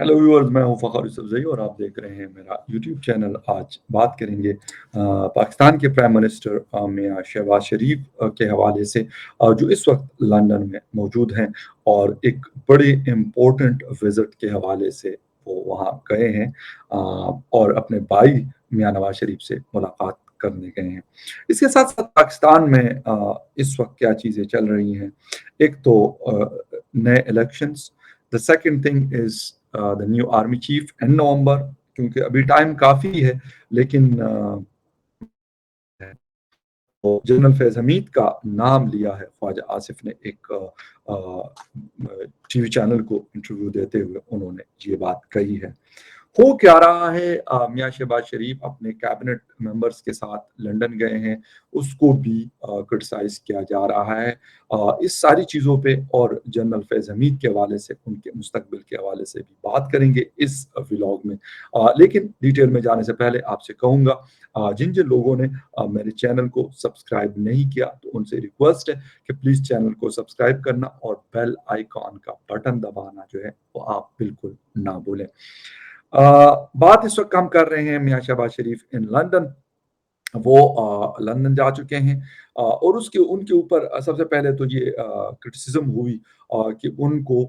Hello viewers, मैं हूं फ़खर यूसुफ़ज़ई और आप देख रहे हैं मेरा यूट्यूब चैनल। आज बात करेंगे पाकिस्तान के प्राइम मिनिस्टर मियां शहबाज शरीफ के हवाले से, जो इस वक्त लंदन में मौजूद हैं और एक बड़े इम्पोर्टेंट विज़िट के हवाले से वो वहाँ गए हैं, और अपने भाई मियां नवाज शरीफ से मुलाकात करने गए हैं। इसके साथ साथ पाकिस्तान में इस वक्त क्या चीज़ें चल रही हैं। एक तो नए elections, the second thing is the new army chief in November, क्योंकि अभी टाइम काफ़ी है। लेकिन तो जनरल फैज़ हमीद का नाम लिया है ख्वाजा आसिफ ने एक टीवी चैनल को इंटरव्यू देते हुए उन्होंने ये बात कही है। हो क्या रहा है, मियां शहबाज शरीफ अपने कैबिनेट मेंबर्स के साथ लंदन गए हैं, उसको भी क्रिटिसाइज किया जा रहा है। इस सारी चीज़ों पे और जनरल फैज़ हमीद के हवाले से, उनके मुस्तकबिल के हवाले से भी बात करेंगे इस व्लॉग में। लेकिन डिटेल में जाने से पहले आपसे कहूँगा, जिन जिन लोगों ने मेरे चैनल को सब्सक्राइब नहीं किया तो उनसे रिक्वेस्ट है कि प्लीज़ चैनल को सब्सक्राइब करना और बेल आइकॉन का बटन दबाना जो है वो आप बिल्कुल ना भूलें। बात इस वक्त हम कर रहे हैं मियां शहबाज शरीफ इन लंदन। वो लंदन जा चुके हैं, और उसके उनके ऊपर सबसे पहले तो ये क्रिटिसिज्म हुई कि उनको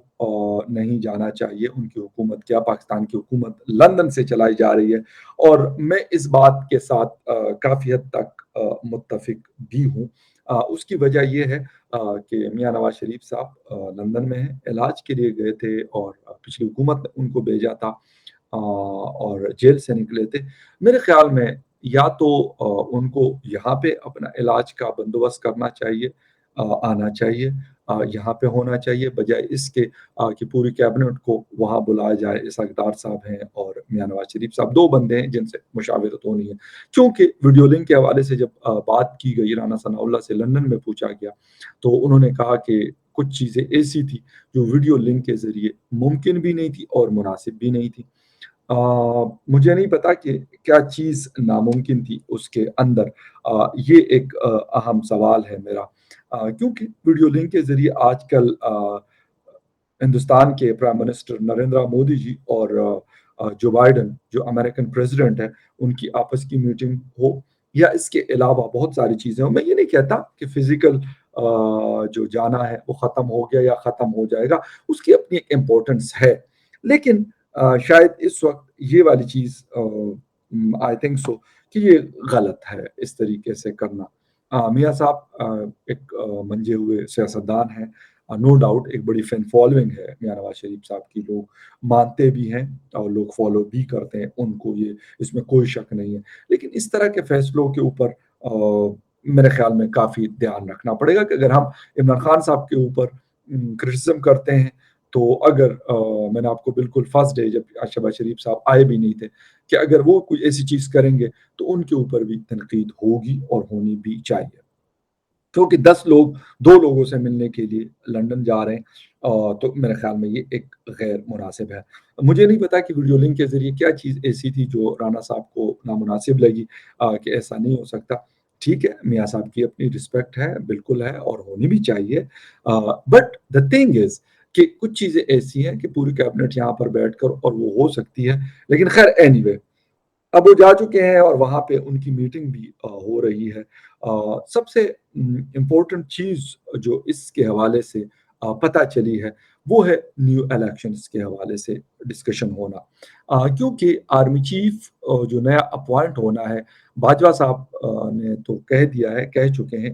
नहीं जाना चाहिए। उनकी हुकूमत क्या, पाकिस्तान की हुकूमत लंदन से चलाई जा रही है, और मैं इस बात के साथ काफ़ी हद तक मुत्तफिक भी हूँ। उसकी वजह ये है कि मियां नवाज शरीफ साहब लंदन में हैं, इलाज के लिए गए थे और पिछली हुकूमत ने उनको भेजा था, और जेल से निकले थे। मेरे ख्याल में या तो उनको यहाँ पे अपना इलाज का बंदोबस्त करना चाहिए, आना चाहिए, यहाँ पे होना चाहिए, बजाय इसके कि पूरी कैबिनेट को वहाँ बुलाया जाए। इसहाक़ साहब हैं और मियां नवाज शरीफ साहब, 2 बंदे हैं जिनसे मुशावरत होनी है। चूँकि वीडियो लिंक के हवाले से जब बात की गई, राना सनाउल्लाह से लंदन में पूछा गया, तो उन्होंने कहा कि कुछ चीज़ें ऐसी थी जो वीडियो लिंक के ज़रिए मुमकिन भी नहीं थी और मुनासिब भी नहीं थी। अ, मुझे नहीं पता कि क्या चीज़ नामुमकिन थी उसके अंदर। ये एक अहम सवाल है मेरा, क्योंकि वीडियो लिंक के ज़रिए आजकल हिंदुस्तान के प्राइम मिनिस्टर नरेंद्र मोदी जी और जो बाइडेन, जो अमेरिकन प्रेसिडेंट है, उनकी आपस की मीटिंग हो, या इसके अलावा बहुत सारी चीज़ें हो। मैं ये नहीं कहता कि फिजिकल जो जाना है वो ख़त्म हो गया या ख़त्म हो जाएगा, उसकी अपनी एक इम्पोर्टेंस है। लेकिन शायद इस वक्त ये वाली चीज़, आई थिंक सो, कि ये गलत है इस तरीके से करना। मियाँ साहब एक मंजे हुए सियासतदान हैं, नो डाउट एक बड़ी फैन फॉलोइंग है मियाँ नवाज शरीफ साहब की, लोग मानते भी हैं और लोग फॉलो भी करते हैं उनको, ये इसमें कोई शक नहीं है। लेकिन इस तरह के फैसलों के ऊपर मेरे ख्याल में काफ़ी ध्यान रखना पड़ेगा कि अगर हम इमरान खान साहब के ऊपर क्रिटिसिज्म करते हैं, तो अगर मैंने आपको बिल्कुल फर्स्ट डे जब शहबाज शरीफ साहब आए भी नहीं थे, कि अगर वो कोई ऐसी चीज़ करेंगे तो उनके ऊपर भी तनकीद होगी और होनी भी चाहिए। क्योंकि 10 लोग 2 लोगों से मिलने के लिए लंदन जा रहे हैं, तो मेरे ख्याल में ये एक गैर मुनासिब है। मुझे नहीं पता कि वीडियो लिंक के ज़रिए क्या चीज़ ऐसी थी जो राना साहब को नामुनासिब लगी, कि ऐसा नहीं हो सकता। ठीक है, मियाँ साहब की अपनी रिस्पेक्ट है, बिल्कुल है और होनी भी चाहिए। बट द थिंग इज़ कि कुछ चीज़ें ऐसी हैं कि पूरी कैबिनेट यहाँ पर बैठकर और वो हो सकती है। लेकिन ख़ैर एनीवे, अब वो जा चुके हैं और वहाँ पे उनकी मीटिंग भी हो रही है। सबसे इम्पोर्टेंट चीज़ जो इसके हवाले से पता चली है, वो है न्यू इलेक्शंस के हवाले से डिस्कशन होना। क्योंकि आर्मी चीफ जो नया अपॉइंट होना है, बाजवा साहब ने तो कह दिया है, कह चुके हैं।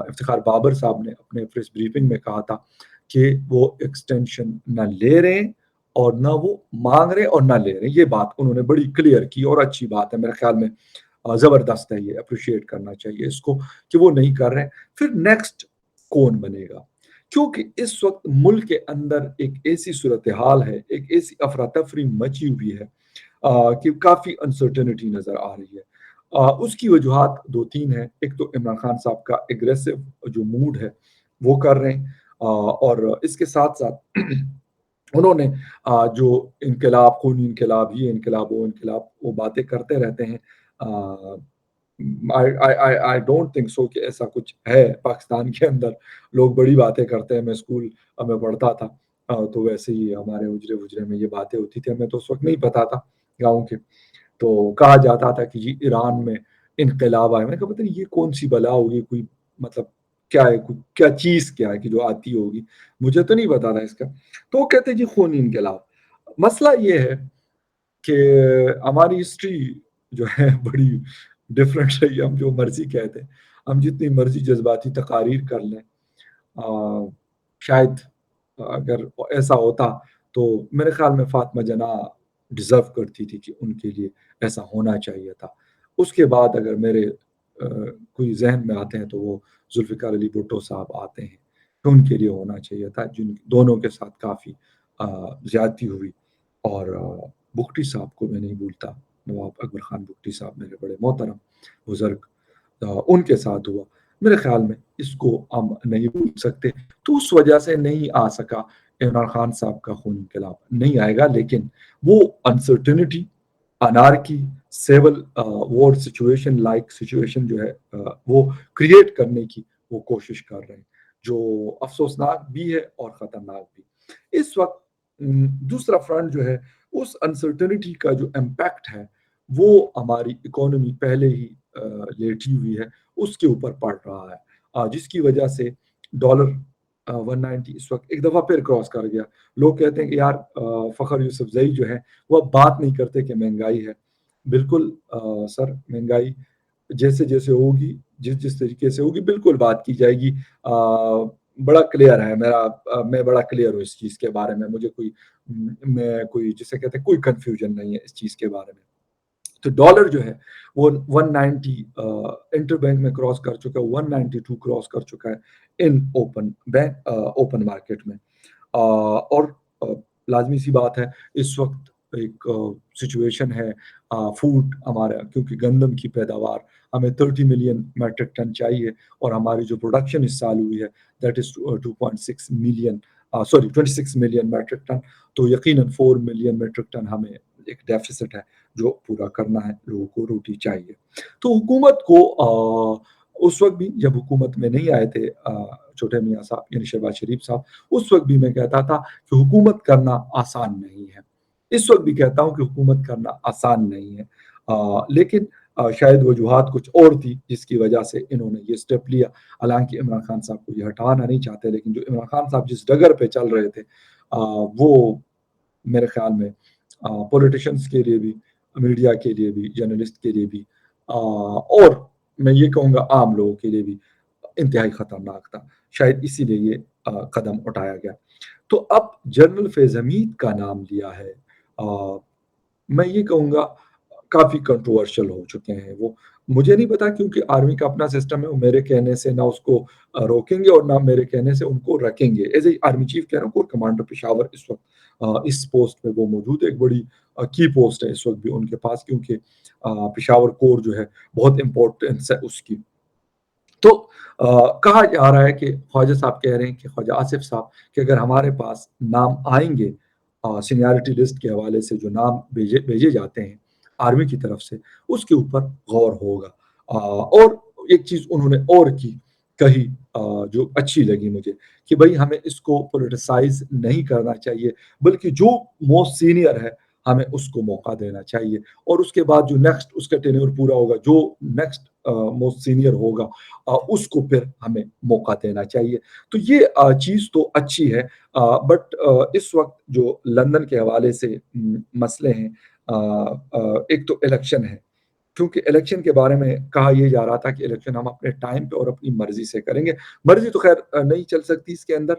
इफ्तिखार बाबर साहब ने अपने प्रेस ब्रीफिंग में कहा था कि वो एक्सटेंशन ना ले रहे हैं और ना वो माँग रहे और ना ले रहे। ये बात उन्होंने बड़ी क्लियर की और अच्छी बात है मेरे ख़्याल में। ज़बरदस्त है ये, एप्रिशिएट करना चाहिए इसको कि वो नहीं कर रहे हैं। फिर नेक्स्ट कौन बनेगा? क्योंकि इस वक़्त मुल्क के अंदर एक ऐसी सूरत-ए-हाल है, एक ऐसी अफ़रा-तफ़री मची हुई है, कि काफ़ी अनसर्टेनिटी नज़र आ रही है। उसकी वजूहात 2-3 हैं। एक तो इमरान खान साहब का एग्रेसिव जो मूड है, वो कर रहे हैं, और इसके साथ-साथ उन्होंने जो इनकलाब, खूनी इनकलाब, ये इनकलाब, वो इनकलाब, वो बातें करते रहते हैं। अ, आई डोंट थिंक सो कि ऐसा कुछ है पाकिस्तान के अंदर। लोग बड़ी बातें करते हैं, मैं स्कूल में पढ़ता था। तो वैसे ही हमारे हुजरे-वुजरे में ये बातें होती थी, हमें तो उस वक़्त नहीं पता था गाँव के। तो कहा जाता था कि जी ईरान में इनक़िलाब आया। मैंने कहा पता नहीं ये कौन-सी बला होगी, कोई मतलब क्या है, कोई क्या चीज़ क्या है कि जो आती होगी? मुझे तो नहीं पता था इसका। तो वो कहते हैं जी खूनी इनक़िलाब। मसला ये है कि हमारी हिस्ट्री जो है बड़ी डिफरेंट रही है, हम जो मर्ज़ी कह दें, हम जितनी मर्ज़ी जज़्बाती तकारीर कर लें, अ, शायद अगर ऐसा होता तो मेरे ख़्याल में फ़ातिमा जना डिज़र्व करती थी कि उनके लिए ऐसा होना चाहिए था। उसके बाद अगर मेरे कोई ज़हन में आते हैं तो वो ज़ुल्फ़िकार अली भुट्टो साहब आते हैं, तो उनके लिए होना चाहिए था, जिन दोनों के साथ काफ़ी ज़्यादती हुई। और बुख्ती साहब को मैं नहीं भूलता, नवाब अकबर ख़ान बुख्ती साहब मेरे बड़े मोहतरम बुज़ुर्ग, उनके साथ हुआ। मेरे ख़्याल में इसको हम नहीं भूल सकते, तो उस वजह से नहीं आ सका इमरान ख़ान साहब का खूनी इनक़िलाब, नहीं आएगा, लेकिन वो uncertainty, anarchy, civil war situation like situation जो है वो क्रिएट करने की वो कोशिश कर रहे हैं, जो अफ़सोसनाक भी है और ख़तरनाक भी। इस वक़्त दूसरा फ्रंट जो है, उस अनसर्टेनिटी का जो इम्पैक्ट है, वो हमारी इकोनॉमी पहले ही लेटी हुई है, उसके ऊपर पड़ रहा है। जिसकी वजह से डॉलर 190 इस वक़्त एक दफ़ा फिर क्रॉस कर गया। लोग कहते हैं कि यार फ़खर यूसुफ़ज़ई जो है, वो अब बात नहीं करते कि महँगाई है। बिल्कुल सर, महँगाई जैसे-जैसे होगी, जिस-जिस तरीके से होगी, बिल्कुल बात की जाएगी। बड़ा क्लियर है मेरा, मैं बड़ा क्लियर हूँ इस चीज़ के बारे में। मुझे कोई मैं कोई जिसे कहते हैं कोई कन्फ्यूज़न नहीं है इस चीज़ के बारे में। तो डॉलर जो है वो 190 इंटरबैंक में क्रॉस कर चुका है, 192 क्रॉस कर चुका है इन ओपन मार्केट में। और लाज़मी सी बात है, इस वक़्त एक सिचुएशन है, फूड हमारा, क्योंकि गंदम की पैदावार हमें 30 मिलियन मेट्रिक टन चाहिए और हमारी जो प्रोडक्शन इस साल हुई है that is 2.6 million, sorry 26 million metric ton. तो यकीनन 4 मिलियन मेट्रिक टन हमें एक डेफ़िसिट है जो पूरा करना है, लोगों को रोटी चाहिए। तो हुकूमत को उस वक़्त भी जब हुकूमत में नहीं आए थे छोटे मियाँ साहब यानी शहबाज़ शरीफ साहब, उस वक़्त भी मैं कहता था कि हुकूमत करना आसान नहीं है। इस वक़्त भी कहता हूँ कि हुकूमत करना आसान नहीं है। लेकिन शायद वजूहात कुछ और थी जिसकी वजह से इन्होंने ये स्टेप लिया। हालाँकि इमरान खान साहब को ये हटाना नहीं चाहते, लेकिन जो इमरान खान साहब जिस डगर पे चल रहे थे वो मेरे ख़्याल में पॉलिटिशियंस के लिए भी, मीडिया के लिए भी, जर्नलिस्ट के लिए भी, और मैं ये कहूँगा आम लोगों के लिए भी इंतहाई खतरनाक था। शायद इसीलिए ये कदम उठाया गया। तो अब जनरल फैज़ हमीद का नाम लिया है। मैं ये कहूँगा काफ़ी कंट्रोवर्शियल हो चुके हैं वो। मुझे नहीं पता, क्योंकि आर्मी का अपना सिस्टम है, वो मेरे कहने से ना उसको रोकेंगे और ना मेरे कहने से उनको रखेंगे। एज़ ए आर्मी चीफ कह रहा हूँ, कोर कमांडर पेशावर इस वक़्त इस पोस्ट पे वो मौजूद है, एक बड़ी की पोस्ट है इस वक़्त भी उनके पास, क्योंकि पेशावर कोर जो है बहुत इम्पोर्टेंस है उसकी। तो कहा जा रहा है कि ख्वाजा साहब कह रहे हैं कि ख्वाजा आसिफ साहब कि अगर हमारे पास नाम आएँगे सीनियरिटी लिस्ट के हवाले से जो नाम भेजे भेजे जाते हैं आर्मी की तरफ से, उसके ऊपर गौर होगा। और एक चीज़ उन्होंने और कही जो अच्छी लगी मुझे कि भई हमें इसको पॉलिटिसाइज़ नहीं करना चाहिए, बल्कि जो मोस्ट सीनियर है, हमें उसको मौका देना चाहिए और उसके बाद जो नेक्स्ट उसका टेन्योर पूरा होगा, जो नेक्स्ट मोस्ट सीनियर होगा उसको फिर हमें मौका देना चाहिए। तो ये चीज़ तो अच्छी है, बट इस वक़्त जो लंदन के हवाले से मसले हैं, एक तो इलेक्शन है, क्योंकि इलेक्शन के बारे में कहा ये जा रहा था कि इलेक्शन हम अपने टाइम पे और अपनी मर्ज़ी से करेंगे। मर्ज़ी तो ख़ैर नहीं चल सकती इसके अंदर,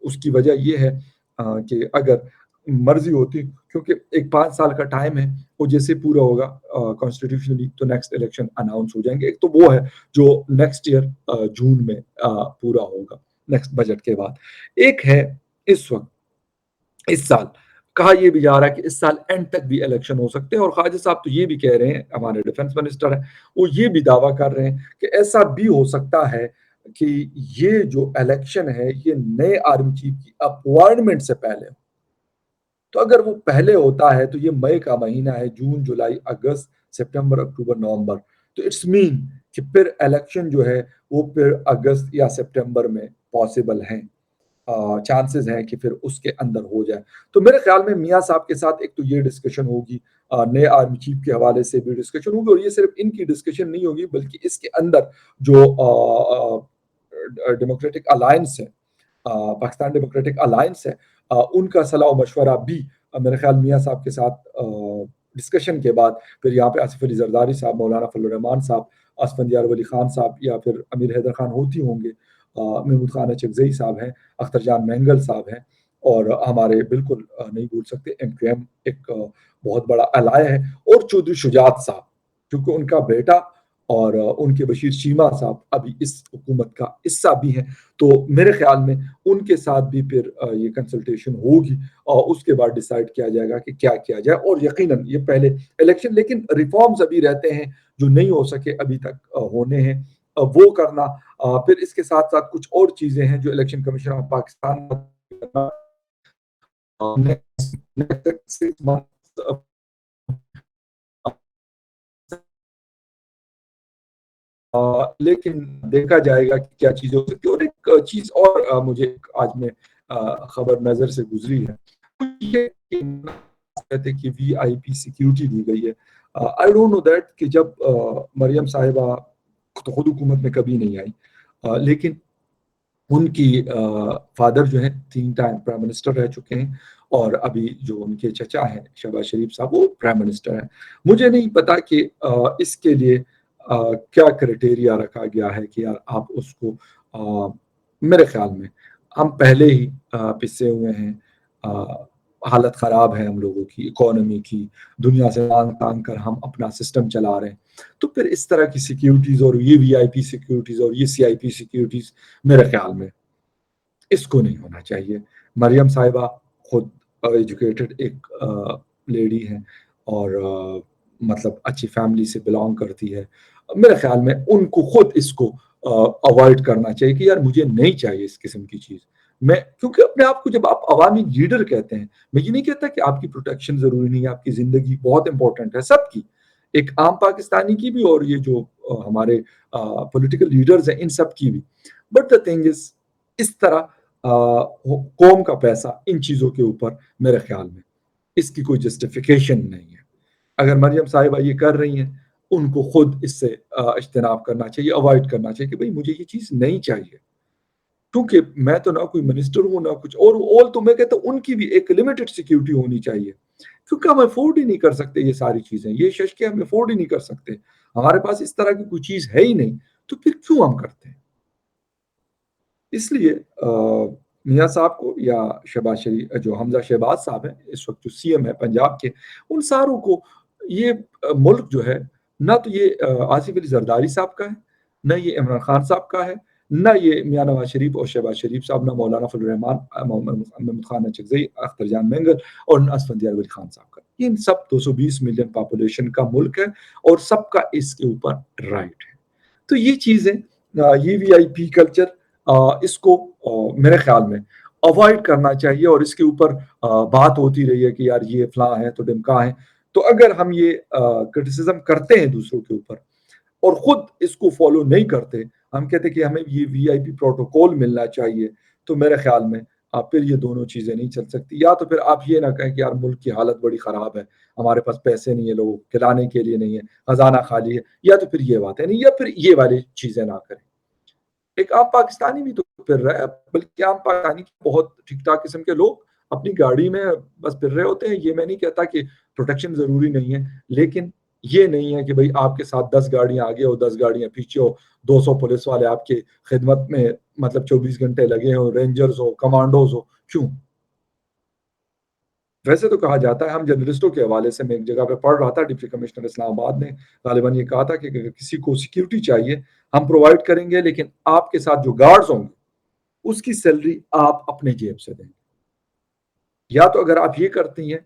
उसकी वजह ये है कि अगर मर्ज़ी होती, क्योंकि एक 5 साल का टाइम है, वो जैसे पूरा होगा कॉन्स्टिट्यूशनली तो नेक्स्ट इलेक्शन अनाउंस हो जाएँगे। एक तो वो है जो नेक्स्ट ईयर जून में पूरा होगा, नेक्स्ट बजट के बाद। एक है इस वक़्त, इस साल कहा ये भी जा रहा है कि इस साल एंड तक भी इलेक्शन हो सकते हैं और ख्वाजा साहब तो ये भी कह रहे हैं, हमारे डिफेंस मिनिस्टर हैं, वो ये भी दावा कर रहे हैं कि ऐसा भी हो सकता है कि ये जो इलेक्शन है, ये नए आर्मी चीफ की अपॉइंटमेंट से पहले हो। तो अगर वो पहले होता है तो ये मई का महीना है, जून, जुलाई, अगस्त, सितंबर, अक्टूबर, नवंबर, तो इट्स मीन कि फिर इलेक्शन जो है वो फिर अगस्त या सितंबर में पॉसिबल हैं। चांसेस हैं कि फिर उसके अंदर हो जाए। तो मेरे ख्याल में मियाँ साहब के साथ एक तो ये डिस्कशन होगी, नए आर्मी चीफ के हवाले से भी डिस्कशन होगी, और ये सिर्फ इनकी डिस्कशन नहीं होगी बल्कि इसके अंदर जो डेमोक्रेटिक अलायंस है, पाकिस्तान डेमोक्रेटिक अलायंस है, उनका सलाह मशवरा भी मेरे ख्याल मियाँ साहब के साथ डिस्कशन के बाद फिर यहाँ पे आसिफ अली जरदारी साहब, मौलाना फजल रहमान साहब, असफंदियार वली खान साहब या फिर अमीर हैदर खान होती होंगे, महमूद खान चकजई साहब हैं, अख्तर जान मैंगल साहब हैं, और हमारे बिल्कुल नहीं भूल सकते MQM एक बहुत बड़ा अलाय है, और चौधरी शुजात साहब, क्योंकि उनका बेटा और उनके बशीर चीमा साहब अभी इस हुकूमत का हिस्सा भी हैं। तो मेरे ख्याल में उनके साथ भी फिर ये कंसल्टेशन होगी, और उसके बाद डिसाइड किया जाएगा कि क्या किया जाए, और यकीनन ये पहले इलेक्शन, लेकिन रिफॉर्म्स अभी रहते हैं जो नहीं हो सके अभी तक होने हैं, वो करना। फिर इसके साथ साथ कुछ और चीजें हैं जो इलेक्शन कमीशन ऑफ पाकिस्तान लेकिन देखा जाएगा कि क्या चीजें हो सकती है। और एक चीज और मुझे आज में खबर नजर से गुजरी है, ये कहते कि VIP सिक्योरिटी दी गई है। आई डोंट नो दैट कि जब मरियम साहिबा तो खुद हुकूमत में कभी नहीं आई, लेकिन उनकी फादर जो है 3 टाइम प्राइम मिनिस्टर रह चुके हैं, और अभी जो उनके चचा हैं शहबाज शरीफ साहब, वो प्राइम मिनिस्टर हैं। मुझे नहीं पता कि इसके लिए क्या क्राइटेरिया रखा गया है कि यार आप उसको, मेरे ख्याल में हम पहले ही पिसे हुए हैं, हालत ख़राब है हम लोगों की इकोनॉमी की, दुनिया से मांग तांग कर हम अपना सिस्टम चला रहे हैं। तो फिर इस तरह की सिक्योरिटीज़ और ये VIP सिक्योरिटीज़ और ये CIP सिक्योरिटीज़, मेरे ख्याल में इसको नहीं होना चाहिए। मरियम साहिबा खुद एजुकेटेड एक लेडी हैं, और मतलब अच्छी फैमिली से बिलोंग करती है। मेरे ख्याल में उनको खुद इसको अवॉइड करना चाहिए कि यार मुझे नहीं चाहिए इस किस्म की चीज़। मैं क्योंकि अपने आप को जब आप अवामी लीडर कहते हैं, मैं ये नहीं कहता कि आपकी प्रोटेक्शन ज़रूरी नहीं है, आपकी ज़िंदगी बहुत इम्पोर्टेंट है सबकी, एक आम पाकिस्तानी की भी और ये जो हमारे पॉलिटिकल लीडर्स हैं इन सब की भी। बट द थिंग इज़ इस तरह कौम का पैसा इन चीज़ों के ऊपर, मेरे ख्याल में इसकी कोई जस्टिफिकेशन नहीं है। अगर मरियम साहिबा ये कर रही हैं, उनको खुद इससे इज्तनाब करना चाहिए, अवॉइड करना चाहिए कि भाई मुझे ये चीज़ नहीं चाहिए। क्योंकि मैं तो ना कोई मिनिस्टर हूँ ना कुछ और तो मैं कहता हूँ उनकी भी एक लिमिटेड सिक्योरिटी होनी चाहिए, क्योंकि हम अफोर्ड ही नहीं कर सकते ये सारी चीज़ें, ये शश हम अफोर्ड ही नहीं कर सकते। हमारे पास इस तरह की कोई चीज़ है ही नहीं, तो फिर क्यों हम करते हैं? इसलिए मियाँ साहब को या शहबाज शरीफ, जो हमज़ा शहबाज साहब हैं इस वक्त जो CM है पंजाब के, उन सारों को ये मुल्क जो है, ना तो ये आसिफ अली जरदारी साहब का है, ना ये इमरान खान साहब का है, ना ये मियाँ नवाज शरीफ और शहबाज शरीफ साहब, ना मौलाना फजल रहमान, महमूद खान चकजई, अख्तर जान मैंगल, और ना असफंदियार वली खान साहब का। ये इन सब 220 मिलियन पॉपुलेशन का मुल्क है, और सबका इसके ऊपर राइट है। तो ये चीज़ें, ये VIP कल्चर, इसको मेरे ख्याल में अवॉइड करना चाहिए, और इसके ऊपर बात होती रही है कि यार ये फलां है तो ढिमका है। तो अगर हम ये क्रिटिसिज्म करते हैं दूसरों के ऊपर और खुद इसको फॉलो नहीं करते, हम कहते हैं कि हमें ये VIP प्रोटोकॉल मिलना चाहिए, तो मेरे ख्याल में फिर ये दोनों चीज़ें नहीं चल सकती। या तो फिर आप ये ना कहें कि यार मुल्क की हालत बड़ी ख़राब है, हमारे पास पैसे नहीं है, लोगों को खिलाने के लिए नहीं है, खजाना खाली है, या तो फिर ये बात है नहीं, या फिर ये वाली चीज़ें ना करें। एक आम पाकिस्तानी भी तो फिर रहा है, बल्कि आम पाकिस्तानी बहुत ठीक-ठाक किस्म के लोग अपनी गाड़ी में बस फिर रहे होते हैं। ये मैं नहीं कहता कि प्रोटेक्शन ज़रूरी नहीं है, लेकिन ये नहीं है कि भई आपके साथ 10 गाड़ियाँ आगे हो, 10 गाड़ियाँ पीछे हो, 200 पुलिस वाले आपकी खिदमत में मतलब 24 घंटे लगे हों, रेंजर्स हो, कमांडोज़ हो, क्यों? वैसे तो कहा जाता है, हम जर्नलिस्टों के हवाले से मैं एक जगह पे पढ़ रहा था, डिप्टी कमिश्नर इस्लामाबाद ने गालिबन ये कहा था कि अगर किसी को सिक्योरिटी चाहिए, हम प्रोवाइड करेंगे, लेकिन आपके साथ जो गार्ड्स होंगे उसकी सैलरी आप अपने जेब से देंगे। या तो अगर आप ये करती हैं,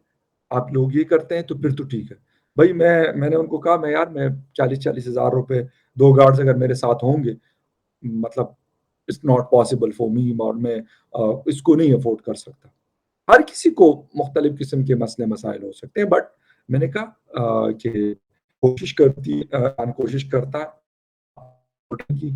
आप लोग ये करते हैं तो फिर तो ठीक है। भाई मैंने उनको कहा मैं यार मैं 40-40 हज़ार रुपए 2 गार्ड्स अगर मेरे साथ होंगे, मतलब it's not possible for me, और मैं इसको नहीं अफोर्ड कर सकता। हर किसी को मुख्तलिफ किस्म के मसले मसाइल हो सकते हैं, बट मैंने कहा कि कोशिश करता है कि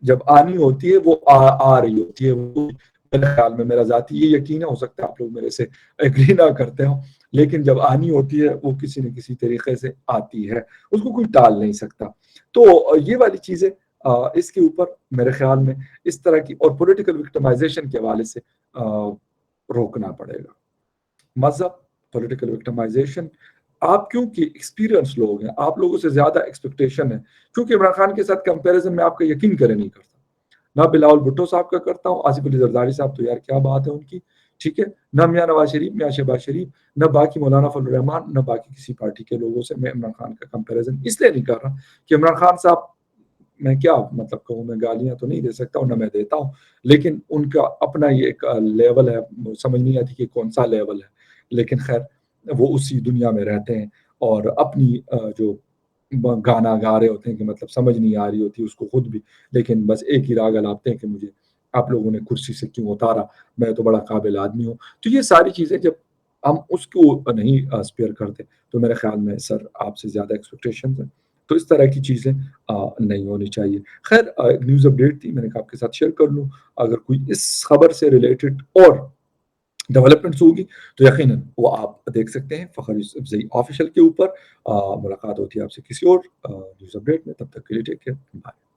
जब आनी होती है वो आ रही होती है, वो میرے خیال میں میرا ذاتی یہ یقین ہے، ہو سکتا ہے آپ لوگ میرے سے ایگری نہ کرتے ہوں، لیکن جب آنی ہوتی ہے وہ کسی نہ کسی طریقے سے آتی ہے، اس کو کوئی ٹال نہیں سکتا۔ تو یہ والی چیزیں اس کے اوپر میرے خیال میں اس طرح کی اور پولیٹیکل وکٹمائزیشن کے حوالے سے روکنا پڑے گا۔ مذہب، پولیٹیکل وکٹمائزیشن، آپ کیونکہ ایکسپیرئنس لوگ ہیں، آپ لوگوں سے زیادہ ایکسپیکٹیشن ہے، کیونکہ عمران خان کے ساتھ کمپیریزن میں آپ کا یقین کرے نہیں کرتا، نہ بلاول بھٹو صاحب کا کرتا ہوں، آصف علی زرداری صاحب تو یار کیا بات ہے ان کی، ٹھیک ہے، نہ میاں نواز شریف، میاں شہباز شریف، نہ باقی مولانا فضل الرحمان، نہ باقی کسی پارٹی کے لوگوں سے میں عمران خان کا کمپیریزن اس لیے نہیں کر رہا کہ عمران خان صاحب، میں کیا مطلب کہوں، میں گالیاں تو نہیں دے سکتا ہوں، نہ میں دیتا ہوں، لیکن ان کا اپنا یہ ایک لیول ہے، سمجھ نہیں آتی کہ کون سا لیول ہے، لیکن خیر وہ اسی دنیا میں رہتے ہیں اور اپنی جو گانا گا رہے ہوتے ہیں کہ مطلب سمجھ نہیں آ رہی ہوتی اس کو خود بھی، لیکن بس ایک ہی راگ الاپتے ہیں کہ مجھے آپ لوگوں نے کرسی سے کیوں اتارا، میں تو بڑا قابل آدمی ہوں۔ تو یہ ساری چیزیں جب ہم اس کو نہیں اسپیئر کرتے تو میرے خیال میں سر آپ سے زیادہ ایکسپیکٹیشنز ہیں، تو اس طرح کی چیزیں نہیں ہونی چاہیے۔ خیر نیوز اپڈیٹ تھی، میں نے کہا آپ کے ساتھ شیئر کر لوں، اگر کوئی اس خبر سے ریلیٹڈ اور ڈیولپمنٹس ہوگی تو یقیناً وہ آپ دیکھ سکتے ہیں فخر یوسف زئی آفیشیل کے اوپر۔ ملاقات ہوتی ہے آپ سے کسی اور نیوز اپڈیٹ میں، تب تک کے لیے ٹیک کیئر، بائے۔